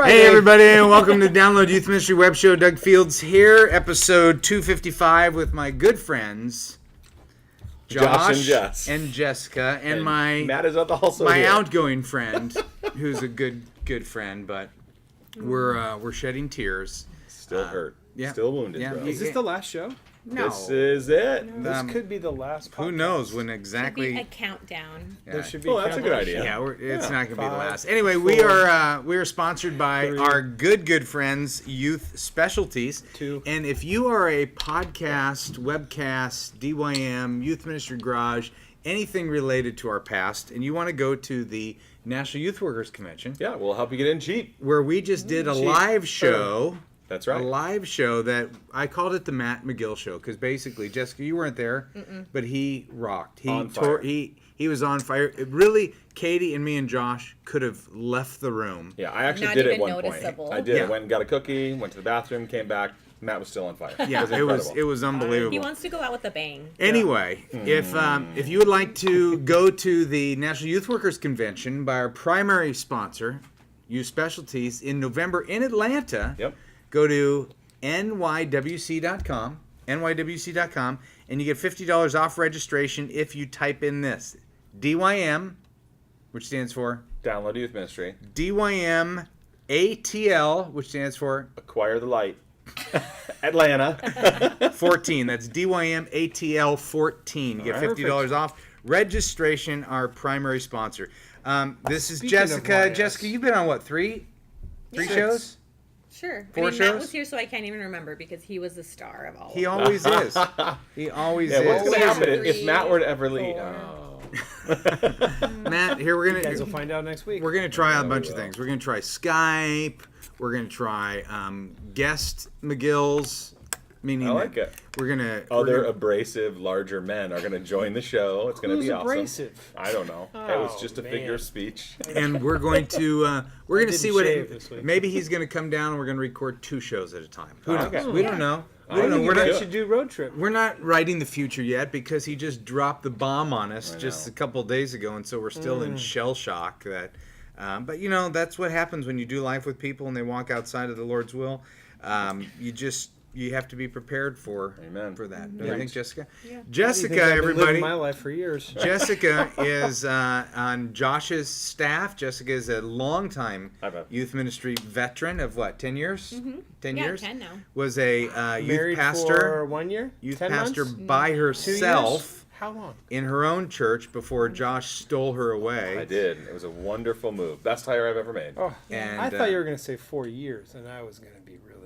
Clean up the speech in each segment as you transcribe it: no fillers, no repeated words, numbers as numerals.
Friday. Hey, everybody, and welcome to Download Youth Ministry Webshow. Doug Fields here, episode 255 with my good friends, Josh and Jess. and Jessica, and my Matt is also my here. outgoing friend, who's a good friend, but we're shedding tears. Still hurt. yeah. Still wounded, Yeah. bro. Is this the last show? No, This is it. This could be the last podcast. who knows when Should exactly? be a countdown. Yeah. There should be Oh, that's a good countdown. idea. Yeah, it's not going to be the 5, last. Anyway, 4, we are sponsored by 3, our good friends, Youth Specialties. 2. And if you are a podcast, webcast, DYM, Youth Ministry Garage, anything related to our past, and you want to go to the National Youth Workers Convention, Yeah, we'll help you get in cheap. where we just did a Cheap. live show. That's right. A live show that I called it the Matt McGill Show because basically, Jessica, you weren't there, but he rocked. He On fire. He was on fire. It really, Katie and me and Josh could have left the room. Yeah, I actually Not did it even one point. noticeable. I did. Yeah. I went and got a cookie, went to the bathroom, came back. Matt was still on fire. Yeah, it was incredible. unbelievable. He wants to go out with a bang. Anyway, if you would like to go to the National Youth Workers Convention by our primary sponsor, Youth Specialties, in November in Atlanta, Yep. go to nywc.com, and you get $50 off registration if you type in this, DYM, which stands for Download Youth Ministry. DYM ATL, which stands for Acquire the light. Atlanta. 14. That's DYM ATL 14. You get All right. $50 off. Registration, our primary sponsor. This is Speaking of Jessica. YS. Jessica, you've been on what, three shows? Sure. 4 Matt shows? was here, so I can't even remember because he was the star of all He of them. always is. He always Yeah, what's is. going to happen if 3, Matt were to ever leave? 4. Matt, here we're You guys will gonna find out next week. try a we bunch of will. things. We're gonna try Skype. We're gonna try guest McGills. Meaning I like that it. we're gonna Other abrasive, larger men are going to join the show. It's going to Who's be awesome. abrasive? I don't know. It was Oh, just a man. figure of speech. and we're going to didn't see what shave this week. maybe he's gonna come down and we're gonna record 2 shows at a time. Who knows? Okay. We don't know. I We don't know. think We're you not. do. should do road trip. We're not writing the future yet because he just dropped the bomb on us I just know. a couple of days ago, and so we're still in shell shock. That, but you know, that's what happens when you do life with people and they walk outside of the Lord's will. You have to be prepared for Amen. for that. Don't Yeah. you think, Jessica? Yeah. Jessica, I've been everybody. living my life for years. Jessica is on Josh's staff. Jessica is a longtime High five. youth ministry veteran of what, 10 years? 10 Yeah, years? 10 now. Was a youth Married pastor. for 1 year? Youth 10 pastor months? by 2 years? herself How long? in her own church before Josh stole her away. I did. It was a wonderful move. Best hire I've ever made. Oh, And, I thought you were going to say 4 years, and I was going to be really...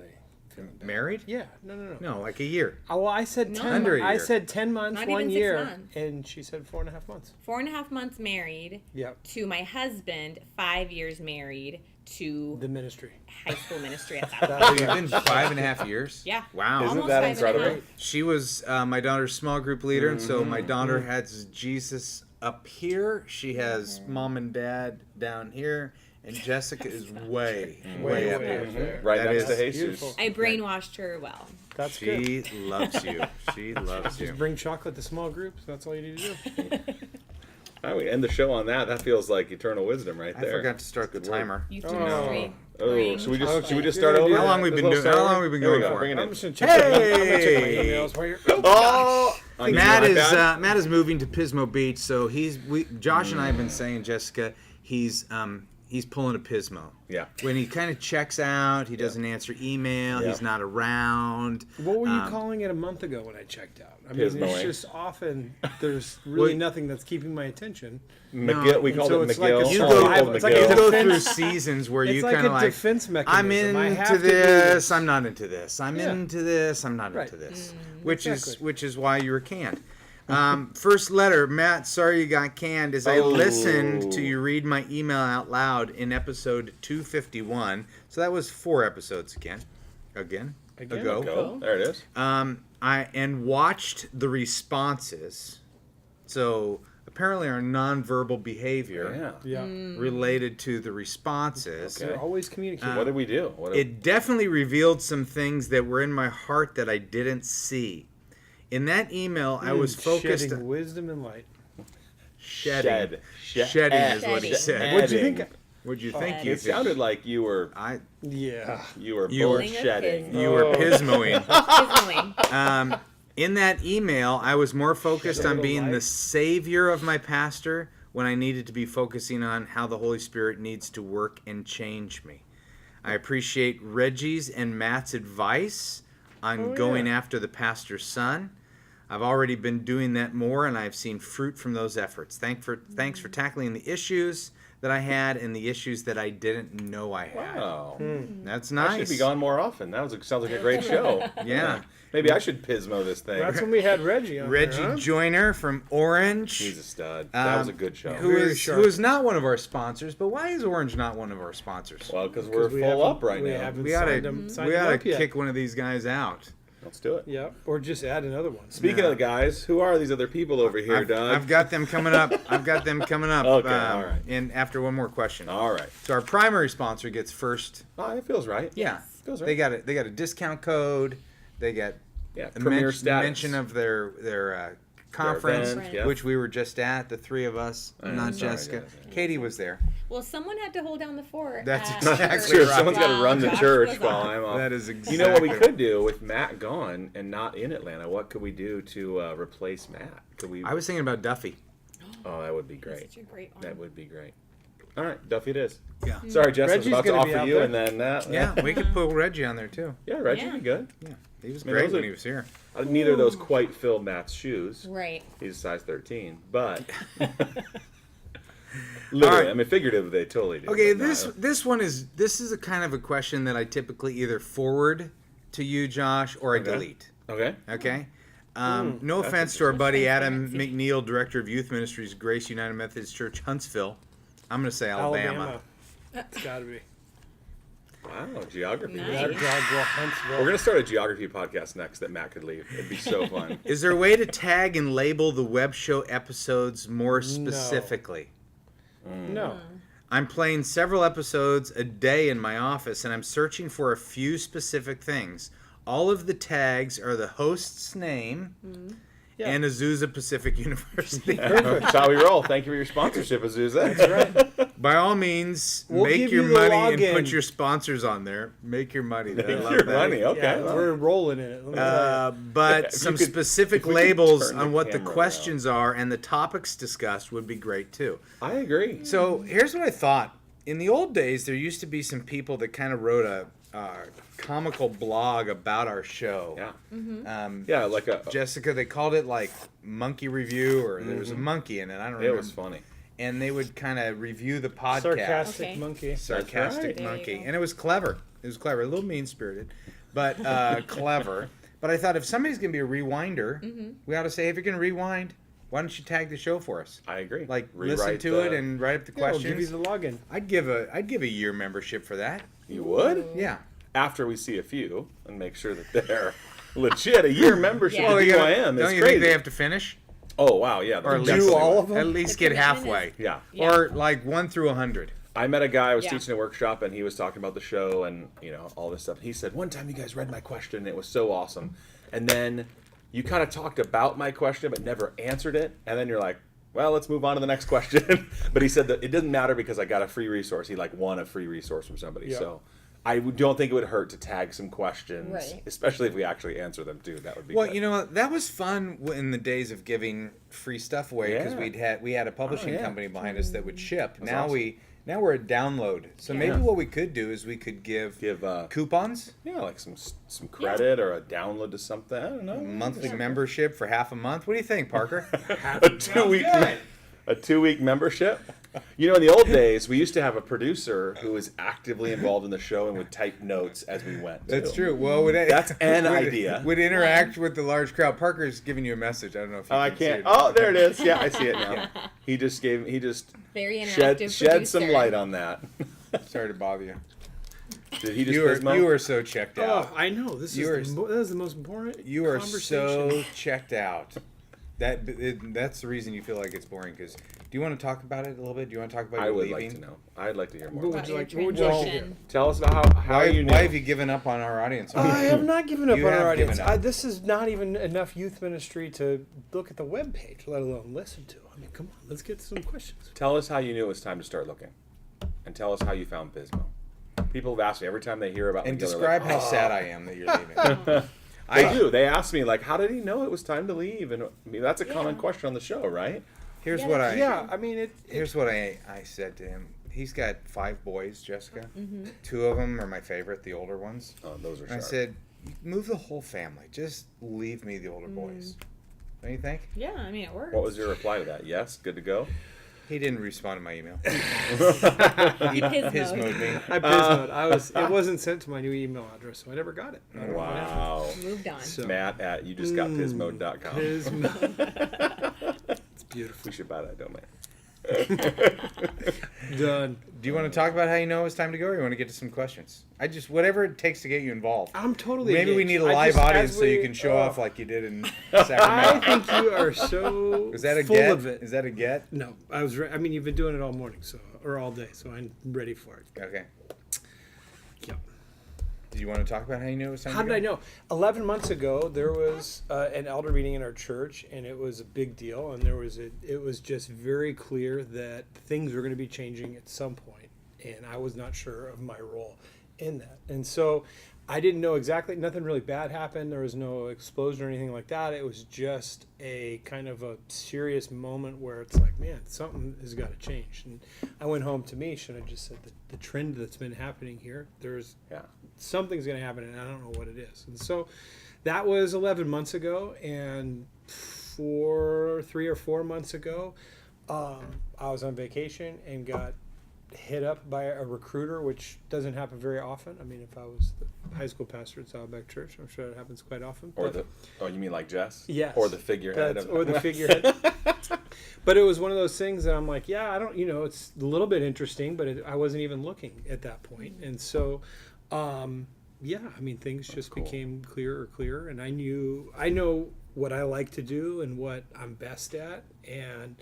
feeling bad. Married? Yeah, no. No, like a year. Oh, well, I said No. 10. Under a I year. said 10 months, Not 1 even 6 year, months. and she said 4.5 months. 4.5 months married Yep. to my husband, 5 years married to The ministry. high school ministry at So Savor. you've been 5.5 years? Yeah. Wow. Isn't Almost that 5.5. incredible? She was my daughter's small group leader, and so my daughter has Jesus up here. She has mom and dad down here, and Jessica is way Way up up here. there. Right That next is to Jesus. beautiful. I brainwashed her well. That's good. She loves you. She loves you. Just bring chocolate to small groups. That's all you need to do. Oh, we end the show on that. That feels like eternal wisdom right I there. forgot to start the Good work. timer. Youth Oh. ministry. Oh, Bring should we chocolate. just start over? How long we been Little doing- how Sarah? long we been Here we going go. for? Bring it I'm in. just going to check, I'm gonna check my Hey! emails while you're... Oh, On Matt your is iPad? Matt is moving to Pismo Beach, so Josh and I have been saying, Jessica, he's pulling a Pismo. Yeah. When he kind of checks out, he doesn't answer email, Yeah. he's not around. What were you calling it a month ago when I checked out? I mean, it's Pismoing. just often there's really Well, nothing that's keeping my attention. McGill, we And called so it it's like a McGill. You Oh, go, I have- it's like a you McGill. go defense- through seasons where It's you like kind a of like, defense mechanism. I'm I into have to do this, I'm not into this. I'm Yeah. into this, I'm not Right. into this. Which is exactly. why you were canned. First letter, Matt, sorry you got canned, as I Oh. listened to you read my email out loud in episode 251. So that was 4 episodes ago. Go. There it is. And watched the responses. So apparently our nonverbal behavior Yeah. Yeah. related to the responses. Okay. They're always communicating. What did we do? It definitely revealed some things that were in my heart that I didn't see. In that email, I was focused Shedding wisdom and light. shedding. Shed. Shedding is what he Shedding. said. What did you think? What'd you think? It It sounded like you were Yeah. you were You were- bullshitting. You were pismoing. Pismoing. In that email, I was more focused on being the light. savior of my pastor when I needed to be focusing on how the Holy Spirit needs to work and change me. I appreciate Reggie's and Matt's advice on going after the pastor's son. I've already been doing that more, and I've seen fruit from those efforts. Thanks for tackling the issues that I had and the issues that I didn't know I had. Wow. That's I nice. should be gone more often. Sounds like a great show. Yeah. Maybe I should pismo this thing. That's when we had Reggie on Reggie there, huh? Joyner from Orange. He's a stud. That was a good show. Who Very is sharp. not one of our sponsors, but why is Orange not one of our sponsors? Well, because we're we full haven't- up right we now. haven't We ought signed to him- signed him up yet. kick one of these guys out. Let's do it. Yeah, or just add another one. Speaking of the guys, who are these other people over here, Doug? I've got them coming up. Okay, all right. And after one more question. All right. So our primary sponsor gets first. Oh, it feels right. Yeah, Feels right. they got a discount code. They got Yeah, a premier status. mention of their conference, event, yeah. which we were just at. The three of us, not sorry, Jessica. guys. Katie was there. Well, someone had to hold down the fort. That's after exactly Sure, right. someone's got to run the Josh church was while off. I'm off. That is exactly. You know what we could do with Matt gone and not in Atlanta? What could we do to replace Matt? Could we? I was thinking about Duffy. Oh, that would be great. Such a great one. That would be great. All right, Duffy it is. Yeah. Sorry, Jess, I was Reggie's about to gonna be offer out you, there. and then that. Yeah, we could put Reggie on there too. Yeah, Reggie'd Yeah. be good. Yeah, he was I mean, great those when are- he was here. Neither of those quite fill Matt's shoes. Right. He's a size 13, but literally, right. I mean, figuratively, they totally do. Okay, but not- this is a kind of a question that I typically either forward to you, Josh, or I Okay. delete. Okay. Okay. No offense to our That's buddy Adam transparency. McNeil, director of Youth Ministries, Grace United Methodist Church, Huntsville. I'm going to say Alabama. It's got to be. Wow, geography. Nice. That We're dog will Huntsville. gonna start a geography podcast next that Matt could leave. It'd be so fun. Is there a way to tag and label the web show episodes more specifically? No. I'm playing several episodes a day in my office, and I'm searching for a few specific things. All of the tags are the host's name Yeah. and Azusa Pacific University. That's how we roll. Thank you for your sponsorship, Azusa. That's right. By all means, We'll make give your you the money and login. put your sponsors on there. Make your money. I Make love your that. money. Okay. Yeah, well. we're rolling in it. Let me tell But If you some could- specific if we could labels turn the on what the camera questions are and the topics discussed would be great too. I agree. So here's what I thought. In the old days, there used to be some people that kind of wrote a comical blog about our show. Yeah. Yeah, like a. Jessica, they called it like Monkey Review, or there was a monkey in it. I don't It remember. was funny. And they would kind of review the podcast. Sarcastic Okay. monkey. Sarcastic right. There you monkey. go. And it was clever. It was clever. A little mean-spirited, but clever. But I thought if somebody's going to be a rewinder, we ought to say, if you're going to rewind, why don't you tag the show for us? I agree. Like, listen Rewrite to the- it and write up the Yeah, we'll questions. give you the login. I'd give a year membership for that. You would? Yeah. After we see a few and make sure that they're legit. A year membership Yeah. with you gotta- DYM is don't you crazy. think they have to finish? Oh, wow, yeah. Or they do definitely all would. of them? At least The get commitment halfway. is- Yeah. Yeah. Or like 1 through 100. I met a guy, I was Yeah. teaching a workshop, and he was talking about the show and, all this stuff. He said, one time you guys read my question, and it was so awesome. And then you kind of talked about my question, but never answered it. And then you're like, well, let's move on to the next question. But he said that it didn't matter because I got a free resource. He won a free resource from somebody. Yeah. So don't think it would hurt to tag some questions, Right. especially if we actually answer them too. That would be Well, good. you know what? That was fun in the days of giving free stuff away because Yeah. we had a publishing yeah. company behind us that would ship. Now awesome. now we're a download. So Yeah. maybe Yeah. what we could do is we could give coupons, like some credit or a download to something. I don't know. monthly membership for half a month. What do you think, Parker? a 2-week a 2-week membership. In the old days, we used to have a producer who was actively involved in the show and would type notes as we went. That's too. true. Well, That's an idea. Would interact with the large crowd. Parker's giving you a message. I don't know if you Oh, I can see can't. it. Oh, there it is. Yeah, I see it now. He just Very interactive shed some producer. light on that. Sorry to bother you. Did he just You are so checked out. Oh, I know. This You is that is the most boring You are conversation. so checked out. That's the reason you feel like it's boring. Because do you want to talk about it a little bit? Do you want to talk about I your would leaving? like to know. I'd like to hear more. What about would it. you Your like? What would you like to hear? transition. Tell us about how Why, you knew. why have you given up on our audience? I have not given up You on have our audience. given up. This is not even enough youth ministry to look at the webpage, let alone listen to. I mean, come on, let's get some questions. Tell us how you knew it was time to start looking. and tell us how you found Pismo. People have asked me every time they hear about And me, they're describe like, how "Oh." sad I am that you're leaving. They do. They ask me, like, how did he know it was time to leave? And I mean, that's a common question on the show, right? Here's Yeah, what that's I Yeah, I mean it. here's what I said to him. He's got 5 boys, Jessica. Mm-hmm. 2 of them are my favorite, the older ones. Oh, those are And I sharp. said, move the whole family. Just leave me the older boys. Don't you think? Yeah, I mean, it works. What was your reply to that? Yes, good to go. He didn't respond to my email. He Pismoed me. I Pismoed. It wasn't sent to my new email address, so I never got it. I don't know what happened. Wow. Moved on. So- Matt at youjustgotpismode.com. Pismo. It's beautiful. We should buy that domain. Done. Do you want to talk about how you know it's time to go, or you want to get to some questions? Whatever it takes to get you involved. I'm totally. Maybe we engaged. need a I live just- audience as so you we- can show off like you did in I Sacramento. think you are so Is that a full get? of it. Is that a get? No, I was. I mean, you've been doing it all morning, or all day, so I'm ready for it. Okay. Yeah. Do you want to talk about how you knew it was time How to did go? I know? 11 months ago, there was an elder meeting in our church, and it was a big deal. And it was just very clear that things were going to be changing at some point, and I was not sure of my role in that. And so, I didn't know exactly. Nothing really bad happened. There was no explosion or anything like that. It was just a kind of a serious moment where it's like, man, something has got to change. And I went home to Mish, and I just said the trend that's been happening here. Yeah. Something's going to happen, and I don't know what it is. And so that was 11 months ago, and 3 or 4 months ago, I was on vacation and got hit up by a recruiter, which doesn't happen very often. I mean, if I was the high school pastor at Saddleback Church, I'm sure it happens quite often. Or But- you mean like Jess? Yes. Or the figurehead That's- of or the figurehead. But it was one of those things that I'm like, yeah, I don't, it's a little bit interesting, but I wasn't even looking at that point. And so, yeah, I mean, things just cool. became clearer, and I know what I like to do and what I'm best at. And,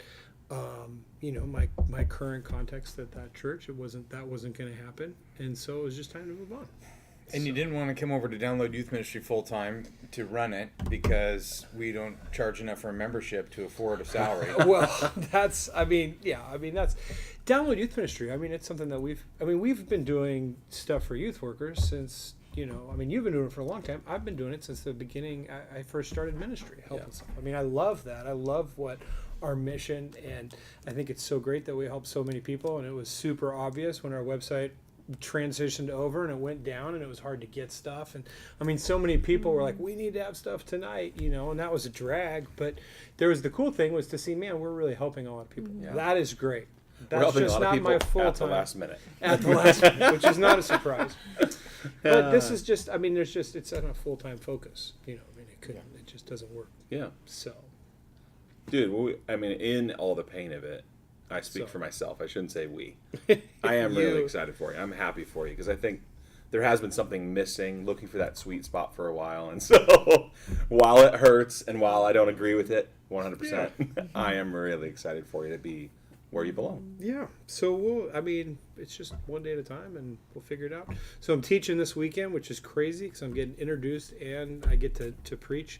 my current context at that church, that wasn't going to happen. And so it was just time to move on. And you didn't want to come over to Download Youth Ministry full time to run it because we don't charge enough for a membership to afford a salary. Well, that's Download Youth Ministry. I mean, it's something that we've been doing stuff for youth workers since, you've been doing it for a long time. I've been doing it since the beginning. I first started ministry, helping stuff. I mean, I love that. I love what our mission, and I think it's so great that we help so many people, and it was super obvious when our website transitioned over and it went down and it was hard to get stuff, and I mean, so many people were like, we need to have stuff tonight, and that was a drag. But the cool thing was to see, man, we're really helping a lot of people. Yeah. That is great. We're That's helping a just lot of not people my full at the time last minute. at the last minute, which is not a surprise. But this is just, it's on a full time focus. It just doesn't work. Yeah. So Dude, in all the pain of it, I speak So. for myself. I shouldn't say we. I am really excited for you. I'm happy for you because I think there has been something missing, looking for that sweet spot for a while. And so while it hurts and while I don't agree with it 100%, I am really excited for you to be where you belong. yeah, so it's just one day at a time, and we'll figure it out. So I'm teaching this weekend, which is crazy because I'm getting introduced and I get to preach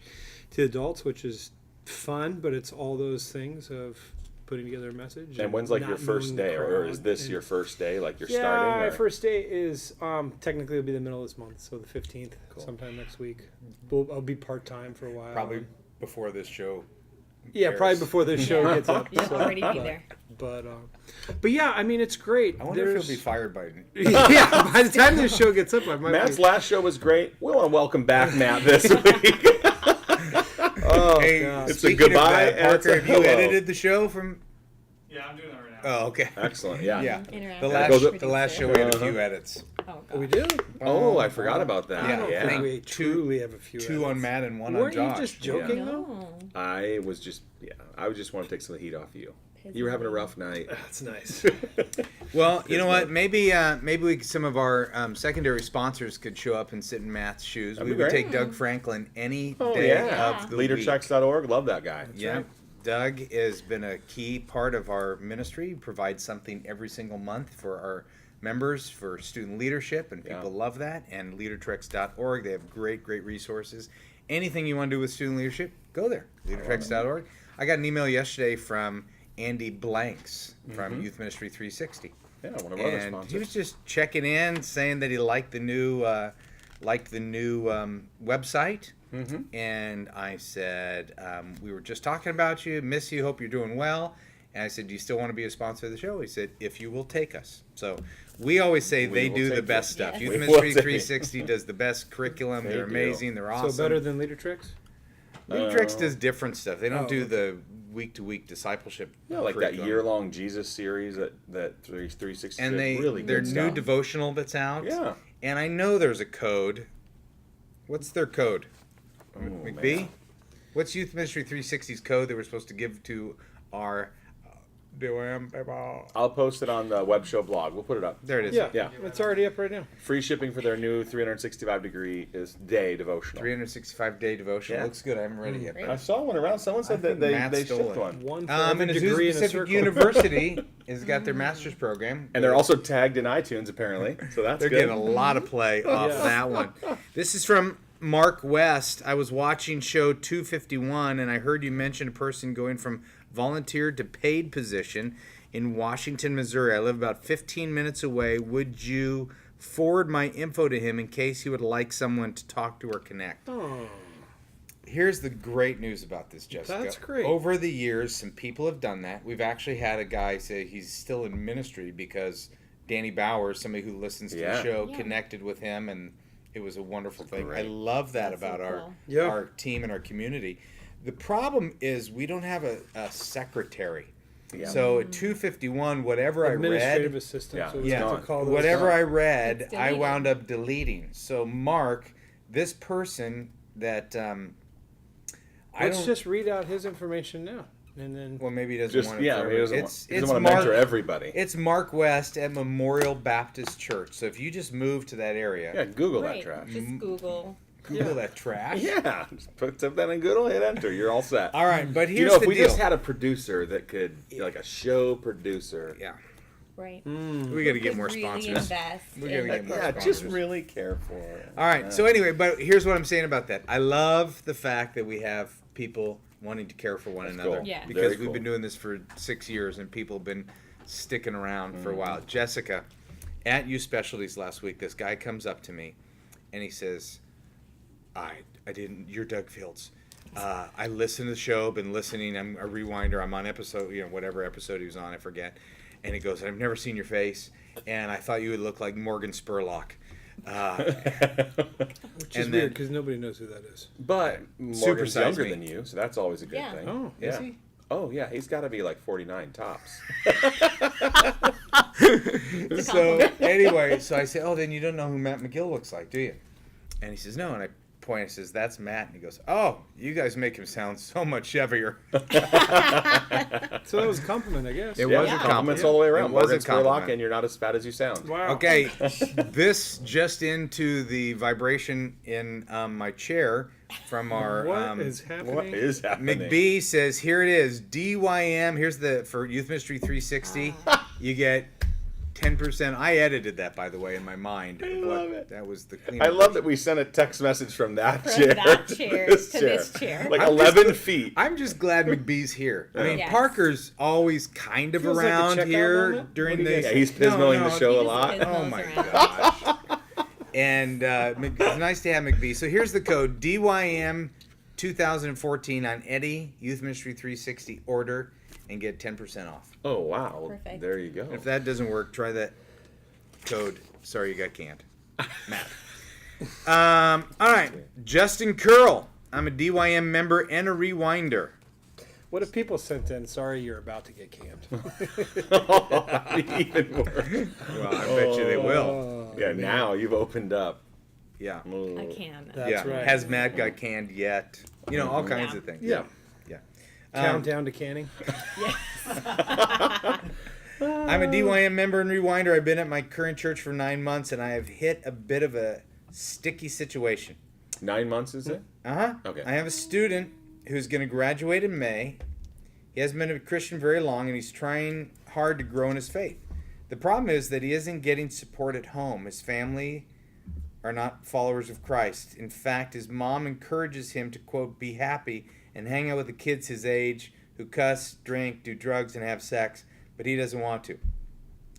to adults, which is fun. But it's all those things of putting together a message. And when's like your not first knowing the day, or is crowd, this and- your first day? Like you're Yeah, starting? my Or? first day is technically it'll be the middle of this month, so the 15th, sometime next week. I'll be part time for a while. Probably before this show. Yeah, airs. probably before this show gets up. You'll so, already be but- there. But yeah, I mean, it's great. I wonder if he'll be fired by Yeah, by the time this show gets up, I might Matt's be. last show was great. We want to welcome back Matt this week. Oh, Hey, God. It's a speaking of goodbye that, and it's Parker, a have you hello. edited the show from? Yeah, I'm doing that right now. Oh, okay. Excellent. Yeah. Yeah. Interactive The Gotta last go show we had a Uh-huh. few edits. Oh, Oh, we God. do? Oh, I forgot about that. I don't Yeah. think we Two- truly have a few. 2 on edits. Matt and 1 on Weren't Josh. you just joking though? No. I was just want to take some of the heat off you. You were having a rough night. That's nice. Well, you know what? Maybe some of our secondary sponsors could show up and sit in Matt's shoes. That'd We be would great. take Doug Franklin any Oh, day yeah. of the week. Leaderchecks.org. Love that guy. Yeah. right. Doug has been a key part of our ministry. He provides something every single month for our members for student leadership, and people love that. And leadertreks.org, they have great resources. Anything you want to do with student leadership, go there. Leadertreks.org. I got an email yesterday from Andy Blanks from Youth Ministry 360. Yeah, one of our other and sponsors. he was just checking in, saying that he liked the new website. Mm-hmm. And I said, we were just talking about you, miss you, hope you're doing well. And I said, do you still want to be a sponsor of the show? He said, if you will take us. So we always say We they will do the take best you. stuff. Yes. Youth We will Ministry take 360 does the best curriculum. They They're do. amazing. They're awesome. So better than Leader Tricks? Leader Tricks does different stuff. They don't Oh, do okay. the week-to-week discipleship. Yeah, like that curriculum. year-long Jesus series that 360 And really their good new stuff. devotional that's out. Yeah. And I know there's a code. What's their code? Oh, McBee? man. What's Youth Ministry 360's code that we're supposed to give to our DYM people? I'll post it on the web show blog. We'll put it up. There it is. Yeah. Yeah. It's already up right now. Free shipping for their new 365-degree day devotional. 365-day devotional. Yeah. Looks good. I haven't read it yet. Great. I saw one around. Someone said that think Matt they stole shipped it. one. One for And every Azusa degree in a Pacific circle. University has got their master's program. And they're also tagged in iTunes, apparently. So that's They're good. getting a lot of play off Yeah. that one. This is from Mark West. I was watching show 251, and I heard you mention a person going from volunteer to paid position in Washington, Missouri. I live about 15 minutes away. Would you forward my info to him in case he would like someone to talk to or connect? Oh, Here's the great news about this, Jessica. That's great. Over the years, some people have done that. We've actually had a guy say he's still in ministry because Danny Bowers, somebody who listens to Yeah. the show, Yeah. connected with him, and it was a wonderful That's thing. great. I love that That's so about cool. Yeah. our team and our community. The problem is we don't have a secretary. Yeah. So at 251, whatever I administrative read, assistant. Yeah, So it's yeah, gone. call those whatever gone. I read, It's I deleted. wound up deleting. So Mark, this person that I Let's don't. just read out his information now, and then Well, maybe he doesn't Just want it. yeah, for he doesn't, everybody. he doesn't want to Mark, mentor everybody. It's Mark West at Memorial Baptist Church. So if you just move to that area, Yeah, Google Right. that trash. Just Google. Google Yeah. that trash. Yeah, just put something in Google, hit enter. You're all set. All right, but here's You know, if the we deal. just had a producer that could, like a show producer. Yeah, Right. we got to get Could more really sponsors. invest We gotta in get more Yeah, sponsors. just really care for it. All right. So anyway, but here's what I'm saying about that. I love the fact that we have people wanting to care for one That's another. cool. Yeah. Because Very we've cool. been doing this for 6 years, and people have been sticking around for a Mm-hmm. while. Jessica, at U Specialties last week, this guy comes up to me, and he says, I didn't. You're Doug Fields. I listened to the show. Been listening. I'm a rewinder. I'm on episode, whatever episode he was on. I forget. And he goes, I've never seen your face, and I thought you would look like Morgan Spurlock. which is and weird then- because nobody knows who that is. But Morgan's Supersize younger me. than you, so that's always a good Yeah. thing. Oh, yeah. Is he? Oh yeah, he's got to be like 49 tops. So anyway, so I say, oh, then you don't know who Matt McGill looks like, do you? And he says, no. And I point and says, that's Matt. And he goes, oh, you guys make him sound so much heavier. So that was a compliment, I guess. It Yeah, was a compliments compliment. all the way around. It was Morgan a compliment. Spurlock, and you're not as fat as you sound. Wow. Okay, this just into the vibration in my chair from our What is happening? What is happening? McBee says, here it is, DYM. Here's the for Youth Ministry 360. You get 10%. I edited that, by the way, in my mind. I love it. That was the clean. I love that we sent a text message from that From chair that to chair this to chair. this chair. Like I'm 11 feet. I'm just glad McBee's here. I mean, Yes. Parker's always kind of Feels like a around checkout here moment. during What do you the. guys Yeah, he's pismoing the show He a just lot. pismos Oh my around. gosh. And it's nice to have McBee. So here's the code: DYM 2014 on Eddie Youth Ministry 360 order and get 10% off. Oh wow! Perfect. There you go. If that doesn't work, try that code. Sorry, you got canned, Matt. All right, Justin Curl. I'm a DYM member and a rewinder. What if people sent in, sorry, you're about to get canned? Even worse. Well, I bet you they will. Oh, Yeah, now you've opened up. Yeah. Ooh. I can. That's Yeah. right. Has Matt got canned yet? You know, all kinds Yeah. of things. Yeah. Yeah. Countdown to canning. I'm a DYM member and rewinder. I've been at my current church for 9 months, and I have hit a bit of a sticky situation. 9 months is it? Okay. I have a student who's going to graduate in May. He hasn't been a Christian very long, and he's trying hard to grow in his faith. The problem is that he isn't getting support at home. His family are not followers of Christ. In fact, his mom encourages him to, quote, be happy and hang out with the kids his age who cuss, drink, do drugs, and have sex, but he doesn't want to.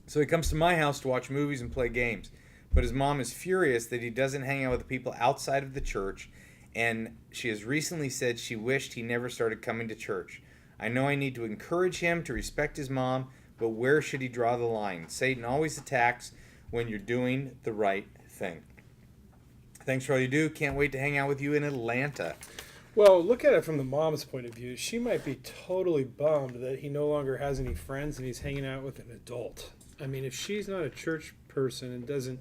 So he comes to my house to watch movies and play games. But his mom is furious that he doesn't hang out with the people outside of the church, and she has recently said she wished he never started coming to church. I know I need to encourage him to respect his mom, but where should he draw the line? Satan always attacks when you're doing the right thing. Thanks for all you do. Can't wait to hang out with you in Atlanta. Well, look at it from the mom's point of view. She might be totally bummed that he no longer has any friends and he's hanging out with an adult. I mean, if she's not a church person and doesn't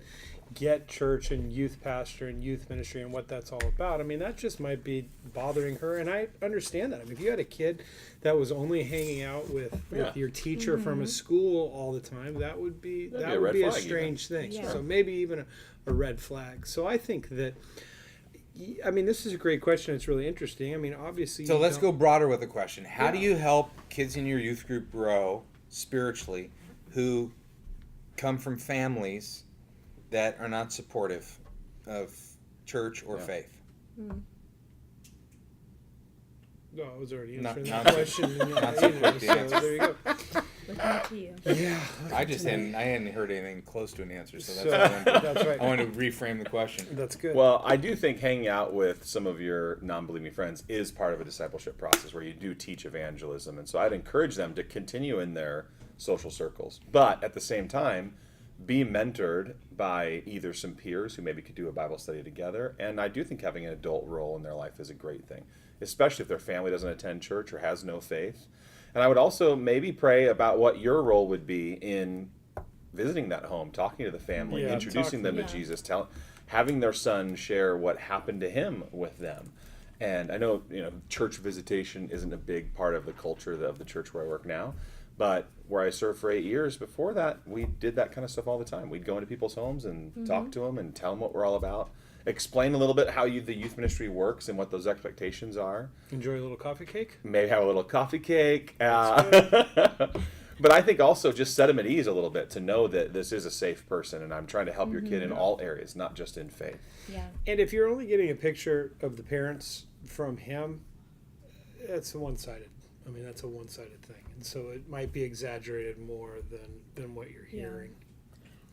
get church and youth pastor and youth ministry and what that's all about, I mean, that just might be bothering her. And I understand that. I mean, if you had a kid that was only hanging out with your teacher from a school all the time, that would be a strange thing. Yeah. So maybe even a red flag. So I think that, I mean, this is a great question. It's really interesting. I mean, obviously. So let's go broader with the question. How do you help kids in your youth group grow spiritually who come from families that are not supportive of church or faith? No, I was already Not- answering not that so- question. not so quick to So answer. there you go. Looking to you. Yeah. I hadn't heard anything close to an answer, so So, that's why that's right. I wanted to reframe the question. That's good. Well, I do think hanging out with some of your non-believing friends is part of a discipleship process where you do teach evangelism. And so I'd encourage them to continue in their social circles. But at the same time, be mentored by either some peers who maybe could do a Bible study together. And I do think having an adult role in their life is a great thing, especially if their family doesn't attend church or has no faith. And I would also maybe pray about what your role would be in visiting that home, talking to the family, Yeah, introducing them to Jesus, having their son share what happened to him with them. And I know, church visitation isn't a big part of the culture of the church where I work now, but where I served for 8 years before that, we did that kind of stuff all the time. We'd go into people's homes and talk to them and tell them what we're all about. Explain a little bit how the youth ministry works and what those expectations are. Enjoy a little coffee cake. Maybe have a little coffee cake. But I think also just set them at ease a little bit to know that this is a safe person and I'm trying to help your kid in all areas, not just in faith. Yeah. And if you're only getting a picture of the parents from him, that's one-sided. I mean, that's a one-sided thing. And so it might be exaggerated more than what you're hearing.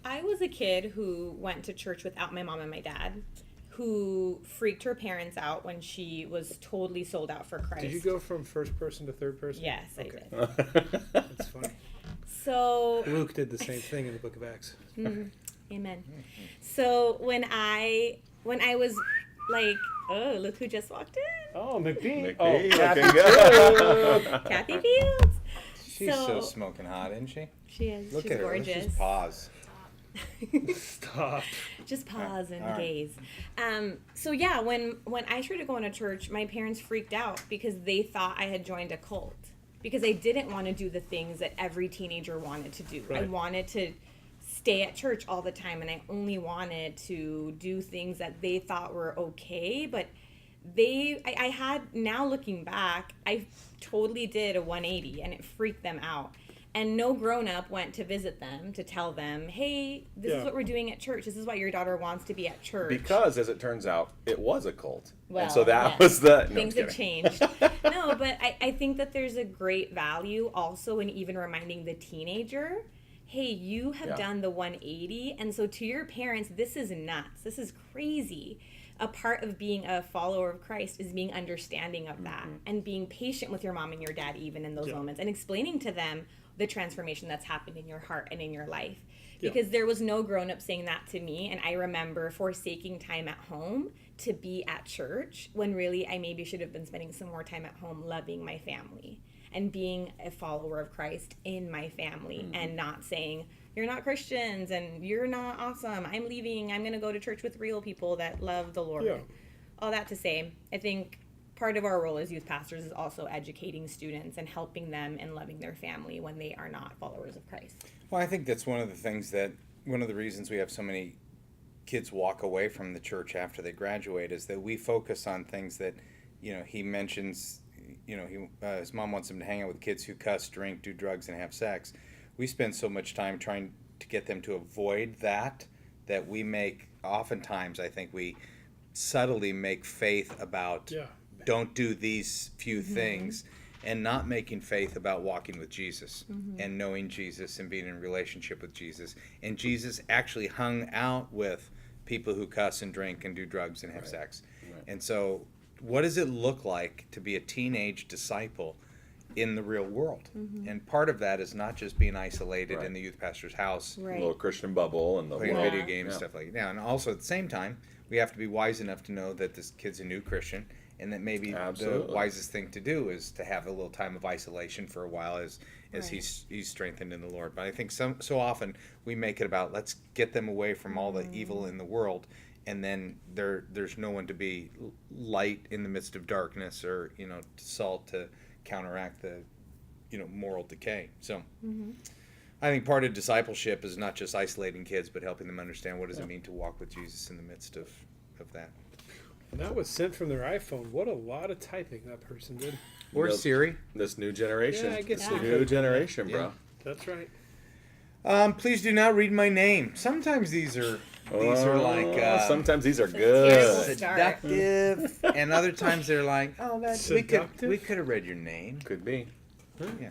I was a kid who went to church without my mom and my dad, who freaked her parents out when she was totally sold out for Christ. Did you go from first person to third person? Yes, I Okay. did. That's funny. So, Luke did the same thing in the book of Acts. amen. So when I was like, oh, look who just walked in. Oh, McBean. McBean, Oh, looking good. Kathy Fields. She's so smoking hot, isn't she? She is. Look She's at her. gorgeous. Let's just pause. Stop. Just pause and All right. gaze. So yeah, when I started going to church, my parents freaked out because they thought I had joined a cult. Because I didn't want to do the things that every teenager wanted to do. I Right. wanted to stay at church all the time, and I only wanted to do things that they thought were okay. But I had, now looking back, I totally did a 180, and it freaked them out. And no grown-up went to visit them to tell them, hey, this is Yeah. what we're doing at church. This is why your daughter wants to be at church. Because, as it turns out, it was a cult. Well, and so that yes. was the... No, Things I'm have kidding. changed. No, but I think that there's a great value also in even reminding the teenager, hey, you have done the 180. And so to your parents, this is nuts. This is crazy. A part of being a follower of Christ is being understanding of that and being patient with your mom and your dad even in those moments and explaining to them the transformation that's happened in your heart and in your life. Because there was no grown-up saying that to me, and I remember forsaking time at home to be at church when really I maybe should have been spending some more time at home loving my family and being a follower of Christ in my family and not saying, you're not Christians and you're not awesome, I'm leaving, I'm going to go to church with real people that love the Lord. Yeah. All that to say, I think part of our role as youth pastors is also educating students and helping them in loving their family when they are not followers of Christ. Well, I think that's one of the reasons we have so many kids walk away from the church after they graduate is that we focus on things that, he mentions, his mom wants him to hang out with kids who cuss, drink, do drugs, and have sex. We spend so much time trying to get them to avoid that we oftentimes, I think we subtly make faith about don't do these few things. and not making faith about walking with Jesus and knowing Jesus and being in relationship with Jesus. And Jesus actually hung out with people who cuss and drink and do drugs and have sex. Right. And so what does it look like to be a teenage disciple in the real world? And part of that is not just being isolated in the youth pastor's house, a little Christian bubble and the playing video games and stuff like that. And also at the same time, we have to be wise enough to know that this kid's a new Christian, and that maybe the wisest thing to do is to have a little time of isolation for a while as he's strengthened in the Lord. But I think so often we make it about, let's get them away from all the evil in the world, and then there's no one to be light in the midst of darkness, or salt to counteract the moral decay. So I think part of discipleship is not just isolating kids, but helping them understand what does it mean to walk with Jesus in the midst of that. And that was sent from their iPhone. What a lot of typing that person did. Or Siri. This new generation. Yeah, I guess the new generation, bro. Yeah, that's right. Please do not read my name. Sometimes these are like sometimes these are good. Seductive, and other times they're like, we could have read your name. Could be. Yeah.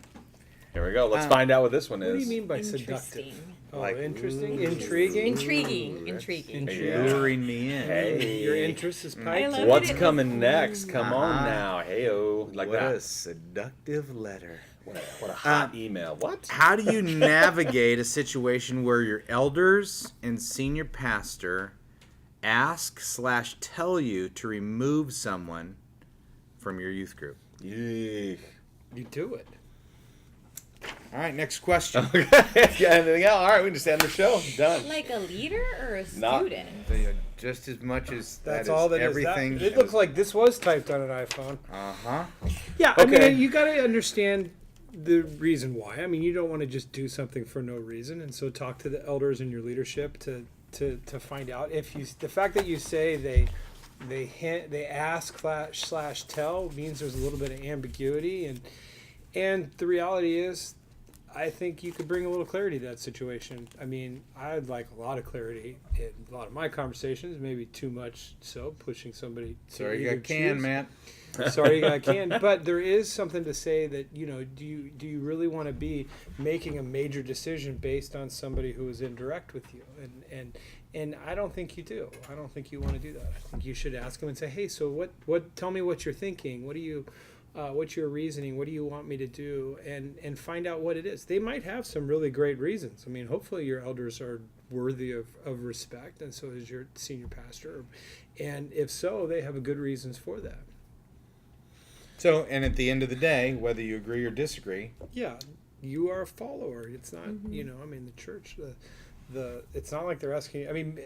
Here we go. Let's find out what this one is. What do you mean by seductive? Oh, like interesting, Intriguing. Luring me in. Hey, your interest is piqued. What's coming next? Come on now, heyo, like what that. A seductive letter. What a hot email. What? How do you navigate a situation where your elders and senior pastor ask/tell you to remove someone from your youth group? Yeesh. You do it. All right, next question. Yeah, anything else? All right, we can just end the show. Done. Like a leader or a Not- student? Just as much as That's that all is that everything. is. It looks like this was typed on an iPhone. Uh-huh. Yeah, I Okay. mean, you got to understand the reason why. I mean, you don't want to just do something for no reason, and so talk to the elders in your leadership to find out if you. The fact that you say they ask/tell means there's a little bit of ambiguity, and the reality is, I think you could bring a little clarity to that situation. I mean, I'd like a lot of clarity in a lot of my conversations, maybe too much so, pushing somebody to Sorry, you either got can, choose. Matt. Sorry, you got can. But there is something to say that, do you really want to be making a major decision based on somebody who is indirect with you? And I don't think you do. I don't think you want to do that. I think you should ask them and say, hey, so what? Tell me what you're thinking. What do you? What's your reasoning? What do you want me to do? And find out what it is. They might have some really great reasons. I mean, hopefully your elders are worthy of respect, and so is your senior pastor. And if so, they have a good reasons for that. So, and at the end of the day, whether you agree or disagree, Yeah, you are a follower. It's not, I mean, the church, it's not like they're asking, I mean,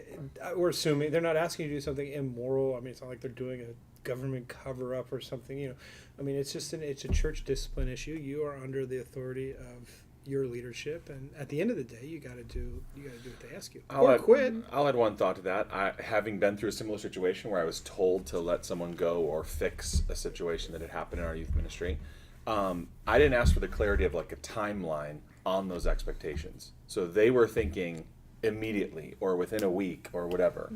we're assuming they're not asking you to do something immoral. I mean, it's not like they're doing a government cover up or something, I mean, it's just it's a church discipline issue. You are under the authority of your leadership, and at the end of the day, you got to do what they ask you. Quit. I'll add one thought to that. Having been through a similar situation where I was told to let someone go or fix a situation that had happened in our youth ministry, I didn't ask for the clarity of like a timeline on those expectations. So they were thinking immediately or within a week or whatever,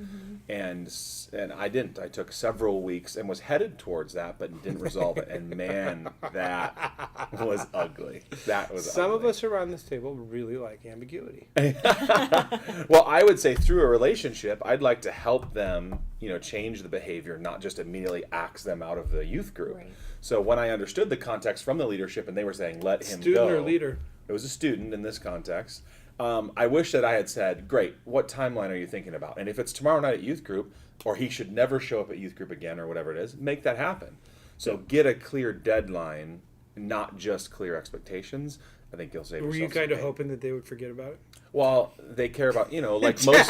and I didn't. I took several weeks and was headed towards that, but didn't resolve it. And man, that was ugly. That was Some ugly. of us around this table really like ambiguity. Well, I would say through a relationship, I'd like to help them, change the behavior, not just immediately axe them out of the youth group. Right. So when I understood the context from the leadership and they were saying, let him go. Student or leader? It was a student in this context. I wish that I had said, great, what timeline are you thinking about? And if it's tomorrow night at youth group, or he should never show up at youth group again, or whatever it is, make that happen. So get a clear deadline, not just clear expectations. I think you'll save Were yourself you kind some of pain. hoping that they would forget about it? Well, they care about, like most,